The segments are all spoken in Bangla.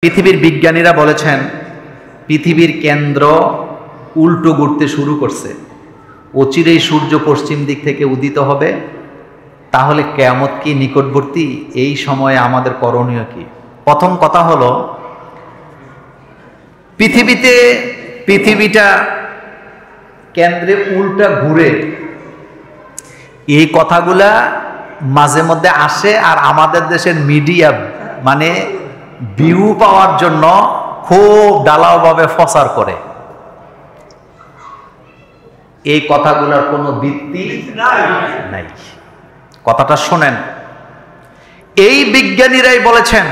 পৃথিবীর বিজ্ঞানীরা বলেছেন পৃথিবীর কেন্দ্র উল্টো ঘুরতে শুরু করছে। অচিরেই সূর্য পশ্চিম দিক থেকে উদিত হবে। তাহলে কিয়ামত কি নিকটবর্তী? এই সময়ে আমাদের করণীয় কি? প্রথম কথা হলো, পৃথিবীটা কেন্দ্রে উল্টা ঘুরে, এই কথাগুলা মাঝে মধ্যে আসে আর আমাদের দেশের মিডিয়া মানে ভিউ পাওয়ার জন্য খুব ঢালাওভাবে প্রচার করে। এই কথাগুলোর কোনো ভিত্তি নাই। কথাটা শোনেন, এই বিজ্ঞানীরাই বলেছেন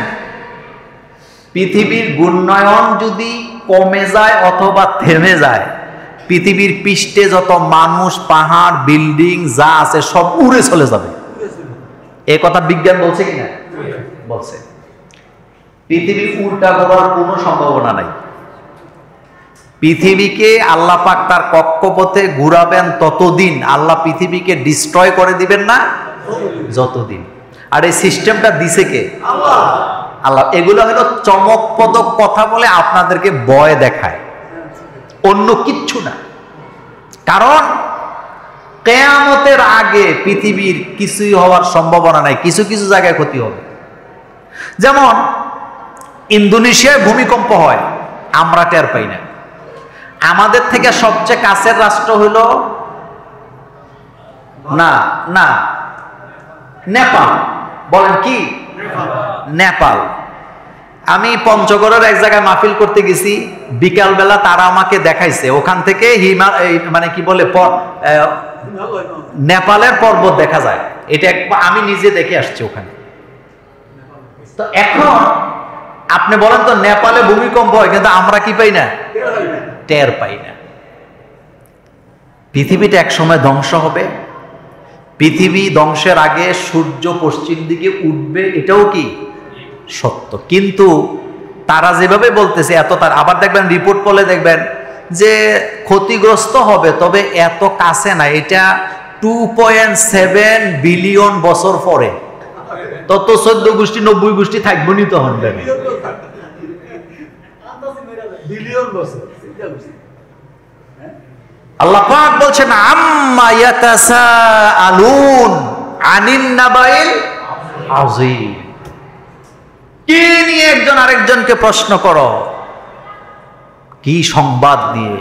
পৃথিবীর ঘূর্ণায়ন যদি কমে যায় অথবা থেমে যায়, পৃথিবীর পৃষ্ঠে যত মানুষ, পাহাড়, বিল্ডিং যা আছে সব উড়ে চলে যাবে। এই কথা বিজ্ঞান বলছে কিনা? বলছে। পৃথিবী উল্টা ঘোরার কোনো সম্ভাবনা নাই। পৃথিবীকে আল্লাহ পাক তার কক্ষপথে ঘুরাবেন ততদিন, আল্লাহ পৃথিবীকে ডিস্ট্রয় করে দিবেন না যতদিন। আর এই সিস্টেমটা দিছে কে? আল্লাহ। এগুলো হলো চমকপ্রদ কথা বলে আপনাদেরকে ভয় দেখায়, অন্য কিচ্ছু না। কারণ কিয়ামতের আগে পৃথিবীর কিছুই হওয়ার সম্ভাবনা নাই, কিছু কিছু জায়গায় ক্ষতি হবে। যেমন ইন্দোনেশিয়ায় ভূমিকম্প হয়, আমরা টের পাই না। আমাদের থেকে সবচেয়ে কাছের রাষ্ট্র হলো নেপাল। বলেন কি? নেপাল। আমি পঞ্চগড়ের এক জায়গায় মাহফিল করতে গেছি, বিকালবেলা তারা আমাকে দেখাইছে ওখান থেকে মানে কি বলে নেপালের পর্বত দেখা যায়। এটা আমি নিজে দেখে আসছি ওখানে। তো এখন আপনি বলেন তো, নেপালে ভূমিকম্প হয় কিন্তু আমরা কি পাই না? টের পাই না। পৃথিবীটা এক সময় ধ্বংস হবে। পৃথিবী ধ্বংসের আগে সূর্য পশ্চিম দিকে উঠবে, এটাও কি সত্য। কিন্তু তারা যেভাবে বলতেছে আবার দেখবেন রিপোর্ট করলে দেখবেন যে ক্ষতিগ্রস্ত হবে, তবে এত কাছে না। এটা 2.7 বিলিয়ন বছর পরে। তত 14 গোষ্ঠী 90 গোষ্ঠী থাকবো নি তখন। আল্লাহ পাক বলছেন আম্মা ইয়াতাসাআলুন আনিন নাবাইল আযীম। কি নিয়ে একজন আরেকজনকে প্রশ্ন করো? কি সংবাদ নিয়ে?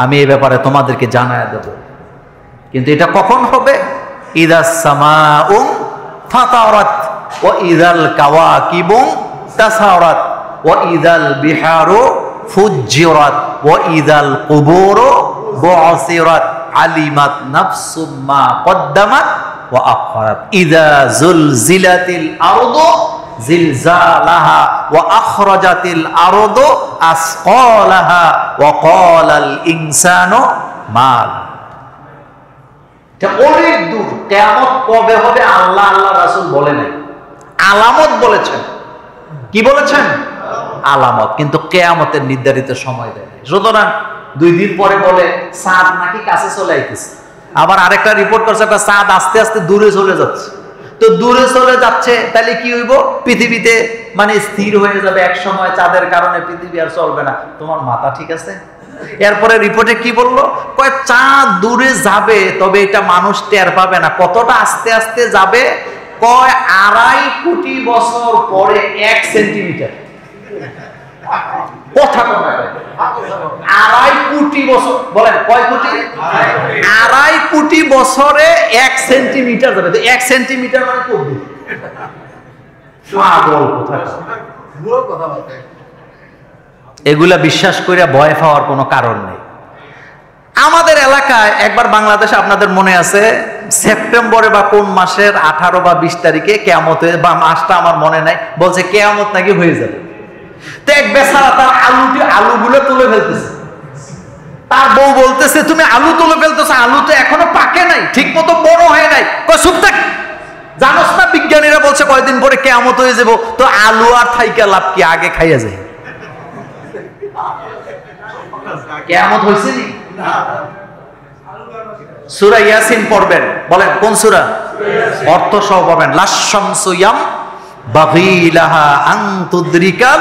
আমি এই ব্যাপারে তোমাদেরকে জানায় দেব। কিন্তু এটা কখন হবে? ইদাস সামাউ ফাতারাত ওয়া ইদাল কাওয়াকিবু তাসারাত ওয়া ইদাল বিহারু ফুজ্জিরাত ওয়া ইদাল কুবুরু বু'সিরাত আলিমাত নাফসুম মা কদ্দামাত ওয়া আখরাত ইদা যুলজিলাতিল আরদু জিলজালাহা ওয়া আখরাজাতিল আরদু আসকালাহা ওয়া ক্বালাল ইনসানু মা। এটা অনেক দূর। কিয়ামত কবে হবে আল্লাহ রাসূল বলে নাই, আলামত বলেছেন। কি বলেছেন? আলামত। কিন্তু কিয়ামতের নির্ধারিত সময় দেয়। সুতরাং 2 দিন পরে বলে চাঁদ নাকি কাছে চলে আইতেছে। আবার আরেকটা রিপোর্ট করছে চাঁদ আস্তে আস্তে দূরে চলে যাচ্ছে। তো দূরে চলে যাচ্ছে, তাহলে কি হইব? পৃথিবীতে মানে স্থির হয়ে যাবে এক সময়, চাঁদের কারণে পৃথিবী আর চলবে না। তোমার মাথা ঠিক আছে? এরপরে রিপোর্টে কি বললো? কয় চাঁদ দূরে যাবে, তবে এটা মানুষ টের পাবে না। কতটা আস্তে আস্তে যাবে? কয় 2.5 কোটি বছর পরে 1 সেন্টিমিটার। কথা কথা 2.5 কোটি বছর। বলেন কয় কোটি? 2.5 কোটি বছরে 1 সেন্টিমিটার যাবে। 1 সেন্টিমিটার মানে কত দূর? পাগল কথা। এগুলা বিশ্বাস করে ভয় পাওয়ার কোনো কারণ নেই। আমাদের এলাকায় একবার বাংলাদেশে, আপনাদের মনে আছে, সেপ্টেম্বরে বা কোন মাসের 18 বা 20 তারিখে কিয়ামত হয়ে, বা মাসটা আমার মনে নাই, বলছে কিয়ামত নাকি হয়ে যাবে। তো এক বেচারা তার আলুগুলো তুলে ফেলতেছে। তার বউ বলতেছে তুমি আলু তুলে ফেলতেছো, আলু তো এখনো পাকে নাই, ঠিক মতো বড় হয় নাই। চুপ থাক, জানোস না বিজ্ঞানীরা বলছে কয়দিন পরে কিয়ামত হয়ে যাবো। তো আলু আর থাইকা লাভ কি? আগে খাইয়া যায়। কিয়ামত হইছে নি? সূরা ইয়াসিন পড়বেন। বলেন কোন সূরা? অর্থ সহ পড়বেন। লাশ শামসু ইয়াম বাগিলাহা আন তুদরিকাল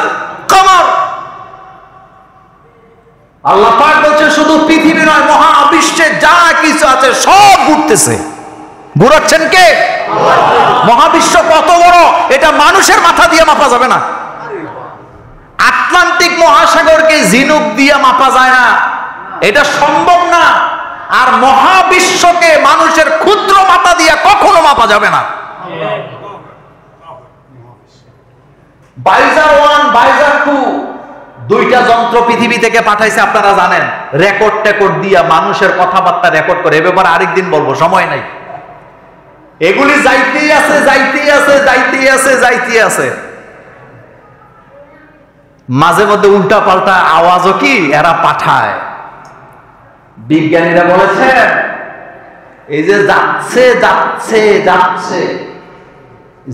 আল্লাহ পাক বলছে শুধু পৃথিবী নয়, মহাবিশ্বে যা কিছু আছে সব ঘুরতেছে। ঘুরাচ্ছেন কে? মহাবিশ্ব কত বড় এটা মানুষের মাথা দিয়ে মাপা যাবে না। আটলান্টিক মহাসাগরকে ঝিনুক দিয়ে মাপা যায় না, এটা সম্ভব না। আর মহাবিশ্বকে মানুষের ক্ষুদ্র মাথা দিয়ে কখনো মাপা যাবে না। বাইজার 1 বাইজার 2 দুইটা যন্ত্র পৃথিবী থেকে পাঠাইছে, আপনারা জানেন। রেকর্ড দিয়া মানুষের কথাবার্তা রেকর্ড করে। এ ব্যাপারে আরেকদিন বলবো, সময় নাই। এগুলি যাইতেই আছে, যাইতেই আছে, যাইতেই আছে, যাইতেই আছে। মাঝে মধ্যে উল্টা পাল্টা আওয়াজও কি এরা পাঠায়। বিজ্ঞানীরা বলেছেন এই যে যাচ্ছে যাচ্ছে যাচ্ছে,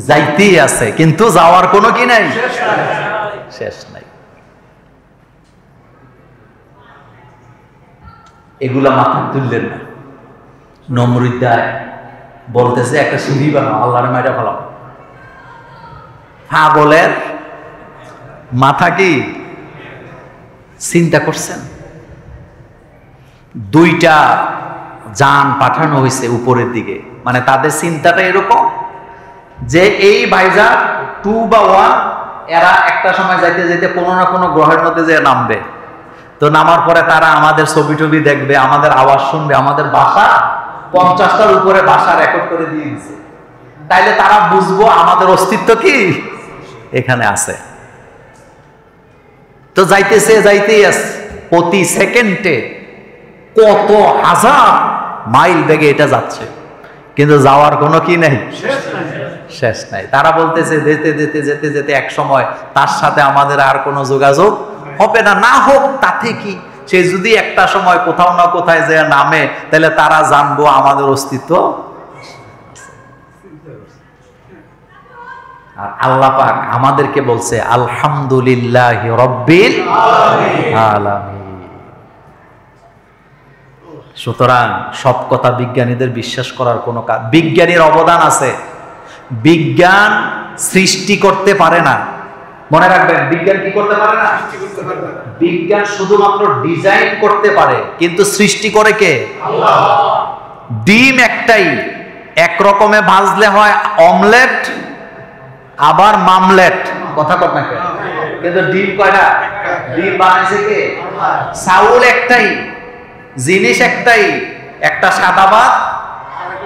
যাইতেই আছে, কিন্তু যাওয়ার কোনো কি নাই, শেষ নাই। এগুলা মাথা তুললেন না। নমরুদ বলতেছে একটা সিঁড়ি বানাও, আল্লাহর মাইরা ফেলাও। পাগলের মাথা কি চিন্তা করছেন? দুইটা যান পাঠানো হয়েছে উপরের দিকে, মানে তাদের চিন্তাটা এরকম যে এই বাইজার 2 বা 1 এরা একটা সময় যাইতে যাইতে কোনো না কোনো গ্রহের মধ্যে যে নামবে। তো নামার পরে তারা আমাদের ছবি টবি দেখবে, আমাদের আওয়াজ শুনবে, আমাদের ভাষা 50টার উপরে ভাষা রেকর্ড করে দিয়ে দিচ্ছে। তাইলে তারা বুঝবো আমাদের অস্তিত্ব কি এখানে আছে। তো যাইতেছে, যাইতেই আছে। প্রতি সেকেন্ডে কত হাজার মাইল বেগে এটা যাচ্ছে, কিন্তু যাওয়ার কোনো কি নাই, শেষ নাই। তারা বলতেছে যেতে যেতে যেতে যেতে এক সময় তার সাথে আমাদের আর কোনো যোগাযোগ হবে না। না হোক, তাতে কি, সে যদি একটা সময় কোথাও না কোথায় যে নামে, তাহলে তারা জানবো আমাদের অস্তিত্ব। আর আল্লাহ পাক আমাদেরকে বলছে আলহামদুলিল্লাহি রাব্বিল আলামিন। সুতরাং সব কথা বিজ্ঞানীদের বিশ্বাস করার কোনো কাজ, বিজ্ঞানীর অবদান আছে। বিজ্ঞান সৃষ্টি করতে পারে না, মনে রাখবেন। বিজ্ঞান কি করতে পারে না? বিজ্ঞান শুধুমাত্র ডিজাইন করতে পারে, কিন্তু সৃষ্টি করে কে? আল্লাহ। ডিম একটাই, এক রকমে ভাজলে হয় অমলেট, আবার মামলেট, কথা কর না কেন? কিন্তু ডিম কয়টা? ডিম বানাইছে কে? চাউল একটাই, জিনিস একটাই, একটা সাদা ভাত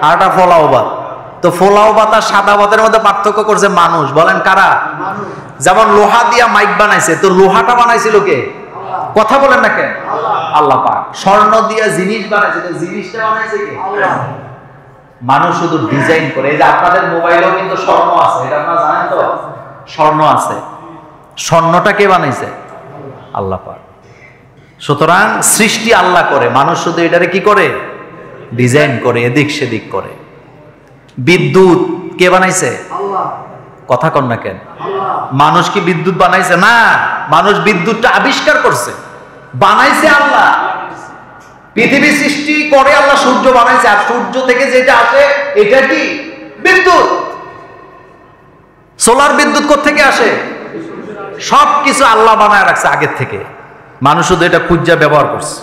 আর একটা পোলাও ভাত। তো পোলাও ভাত আর সাদা ভাতের মধ্যে পার্থক্য করছে মানুষ। বলেন কারা? যেমন লোহা দিয়া মাইক বানাইছে, তো লোহাটা বানাইছিল কে? কথা বলেন না কেন? আল্লাহ পাক। স্বর্ণ দিয়া জিনিস বানাইছে, তো জিনিসটা বানাইছে কে? মানুষ শুধু ডিজাইন করে। এই যে আপনাদের মোবাইলেও কিন্তু স্বর্ণ আছে, এটা আপনারা জানেন তো? স্বর্ণ আছে। স্বর্ণটা কে বানাইছে? আল্লাহ পাক। সুতরাং সৃষ্টি আল্লাহ করে, মানুষ শুধু এটারে কি করে? ডিজাইন করে, এদিক সেদিক করে। বিদ্যুৎ কে বানাইছে? আল্লাহ। কথা কন না কেন? মানুষ কি বিদ্যুৎ বানাইছে? না, মানুষ বিদ্যুৎটা আবিষ্কার করছে, বানাইছে আল্লাহ। পৃথিবী সৃষ্টি করে আল্লাহ, সূর্য বানাইছে, আর সূর্য থেকে যেটা আসে এটা কি? বিদ্যুৎ। সোলার বিদ্যুৎ কোত্থেকে আসে? সবকিছু আল্লাহ বানায় রাখছে আগের থেকে, মানুষ শুধু এটা খুঁজা ব্যবহার করছে।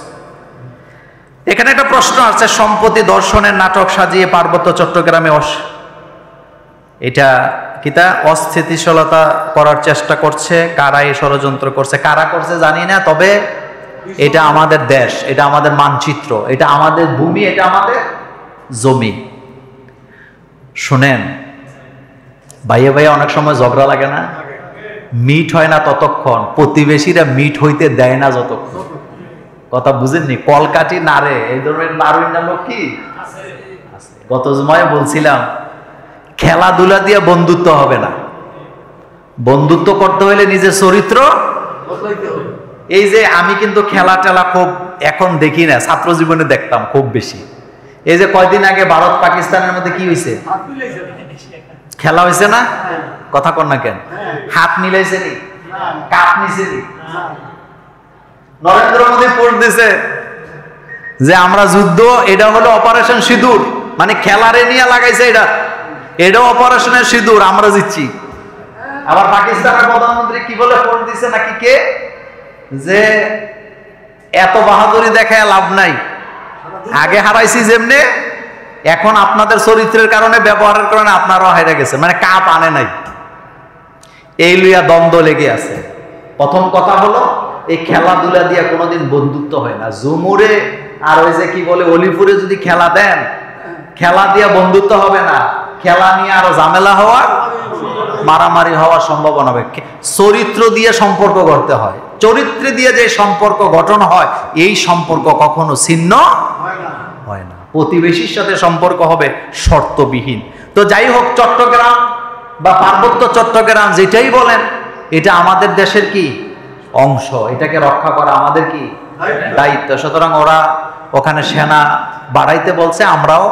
এখানে একটা প্রশ্ন আছে, সম্প্রতি দর্শনের নাটক সাজিয়ে পার্বত্য চট্টগ্রামে এটা কিতা অস্থিতিশীলতা করার চেষ্টা করছে। কারা এই ষড়যন্ত্র করছে, কারা করছে জানি না, তবে এটা আমাদের দেশ, এটা আমাদের মানচিত্র, এটা আমাদের ভূমি, এটা আমাদের জমি। শুনেন ভাইয়া ভাইয়া, অনেক সময় ঝগড়া লাগে না? মিট হয় না ততক্ষণ, প্রতিবেশীরা মিট হইতে দেয় না যতক্ষণ। কথা বুঝেননি? কলকাঠি নাড়ে, এই ধরনের নাড়ুই না লোক কি আছে? গত জুমায় বলছিলাম খেলাধুলা দিয়ে বন্ধুত্ব হবে না, বন্ধুত্ব করতে হলে নিজের চরিত্র। এই যে আমি কিন্তু খেলা টেলা খুব এখন দেখি না, ছাত্র জীবনে দেখতাম খুব বেশি। এই যে কয়দিন আগে ভারত পাকিস্তানের মধ্যে কি হয়েছে? খেলা হয়েছে না? কথা কন না কেন? হাত মিলাইছে নি? কাপ নিছে নি? নরেন্দ্র মোদী পোস্ট দিছে যে আমরা যুদ্ধ, এটা হলো অপারেশন সিঁদুর, মানে খেলারে নিয়ে লাগাইছে এটা, এটাও অপারেশনের সিঁদুর, আমরা জিতছি। আবার পাকিস্তানের প্রধানমন্ত্রী কি বলে পোস্ট দিছে নাকি কে, যে এত বাহাদুরি দেখায় লাভ নাই। আগে হারাইছি যেমনে, এখন আপনাদের চরিত্রের কারণে, ব্যবহারের কারণে আপনারাও হারে গেছে, মানে কাপ আনে নাই, এই লইয়া দ্বন্দ্ব লেগে আছে। প্রথম কথা হলো, এই খেলাধুলা দিয়ে কোনোদিন বন্ধুত্ব হয় না। জুমুরে আর ওই যে কি বলে অলিপুরে যদি খেলা দেন, খেলা দিয়ে বন্ধুত্ব হবে না, খেলা নিয়ে আরো ঝামেলা হওয়ার, মারামারি হওয়ার সম্ভাবনা হবে। চরিত্র দিয়ে সম্পর্ক গড়তে হয়, চরিত্র দিয়ে যে সম্পর্ক গঠন হয়, এই সম্পর্ক কখনো ছিন্ন হয় না। প্রতিবেশীর সাথে সম্পর্ক হবে শর্তবিহীন। তো যাই হোক, চট্টগ্রাম বা পার্বত্য চট্টগ্রাম যেটাই বলেন, এটা আমাদের দেশের কি অংশ, এটাকে রক্ষা করা আমাদের কি দায়িত্ব। সুতরাং ওরা ওখানে সেনা বাড়াইতে বলছে, আমরাও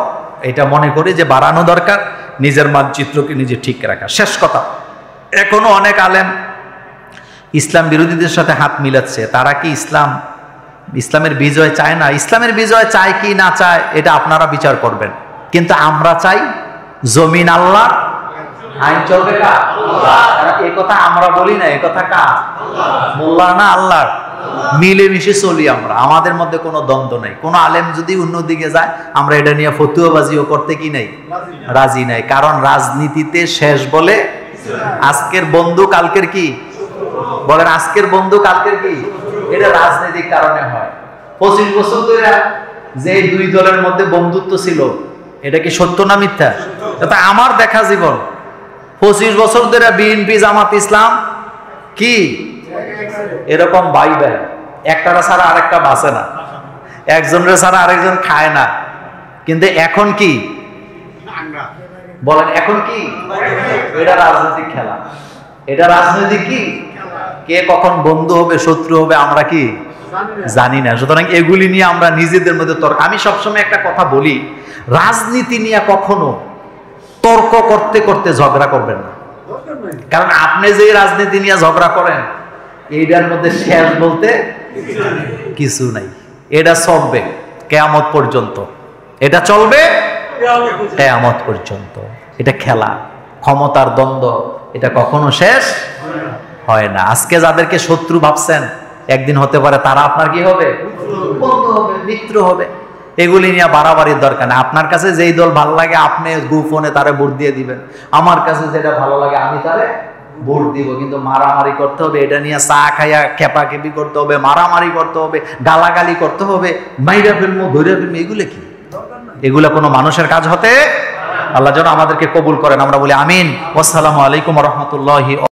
এটা মনে করি যে বাড়ানো দরকার, নিজের মানচিত্রকে নিজে ঠিক রাখা। শেষ কথা, এখনো অনেক আলেম ইসলাম বিরোধীদের সাথে হাত মিলাচ্ছে। তারা কি ইসলামের বিজয় চায় না? ইসলামের বিজয় চায় কি না চায় এটা আপনারা বিচার করবেন, কিন্তু আমরা চাই জমিন আল্লাহ, আইন চলবে কার? এই কথা আমরা বলি না, এই কথা কার? মোল্লা না আল্লাহর। মিলেমিশে চলি আমরা, আমাদের মধ্যে কোনো দ্বন্দ্ব নেই। কোনো আলেম যদি অন্যদিকে যায়, আমরা এটা নিয়ে ফতুয়াবাজিও করতে কি নাই, রাজি নাই। কারণ রাজনীতিতে শেষ বলে আজকের বন্ধু কালকের কি বলেন, আজকের বন্ধু কালকের কি, এটা রাজনৈতিক কারণে হয়। 25 বছর ধরে যে দুই দলের মধ্যে বন্ধুত্ব ছিল, এটা কি সত্য না মিথ্যা? এটা আমার দেখা জীবন। 25 বছর ধরে বিএনপি জামাত ইসলাম কি এরকম ভাই ভাই, একটারা ছাড়া আরেকটা বাঁচে না, একজনের ছাড়া আরেকজন খায় না। কিন্তু এখন কি বলেন, এখন কি? এটা রাজনৈতিক খেলা, এটা রাজনৈতিক কি, কে কখন বন্ধু হবে শত্রু হবে আমরা কি জানি না। সুতরাং এগুলি নিয়ে আমরা নিজেদের মধ্যে তর্ক। আমি সবসময় একটা কথা বলি, রাজনীতি নিয়ে কখনো তর্ক করতে করতে ঝগড়া করবেন না। কারণ আপনি যে রাজনীতি নিয়ে ঝগড়া করেন, এইটার মধ্যে শেষ বলতে কিছু নাই। এটা চলবে কিয়ামত পর্যন্ত, এটা চলবে কিয়ামত পর্যন্ত। এটা খেলা, ক্ষমতার দ্বন্দ্ব, এটা কখনো শেষ হয় না। আজকে যাদেরকে শত্রু ভাবছেন, একদিন হতে পারে তারা আপনার কি হবে, বন্ধু হবে, মিত্র হবে। এগুলি নিয়ে বাড়াবাড়ির দরকার নেই। আপনার কাছে যেই দল ভালো লাগে আপনি গোপনে তারে ভোট দিয়ে দিবেন, আমার কাছে যেটা ভালো লাগে আমি তারে ভোট দিব। কিন্তু মারামারি করতে হবে, এটা নিয়ে চা খাইয়া খেপাখেপি করতে হবে, মারামারি করতে হবে, গালাগালি করতে হবে, মাইরা ফেলবো, ধরে ফেলবো, এগুলো কি? এগুলা কোনো মানুষের কাজ হতে, আল্লাহ যেন আমাদেরকে কবুল করেন। আমরা বলি আমিন। আসসালামু আলাইকুম ওয়া রাহমাতুল্লাহি।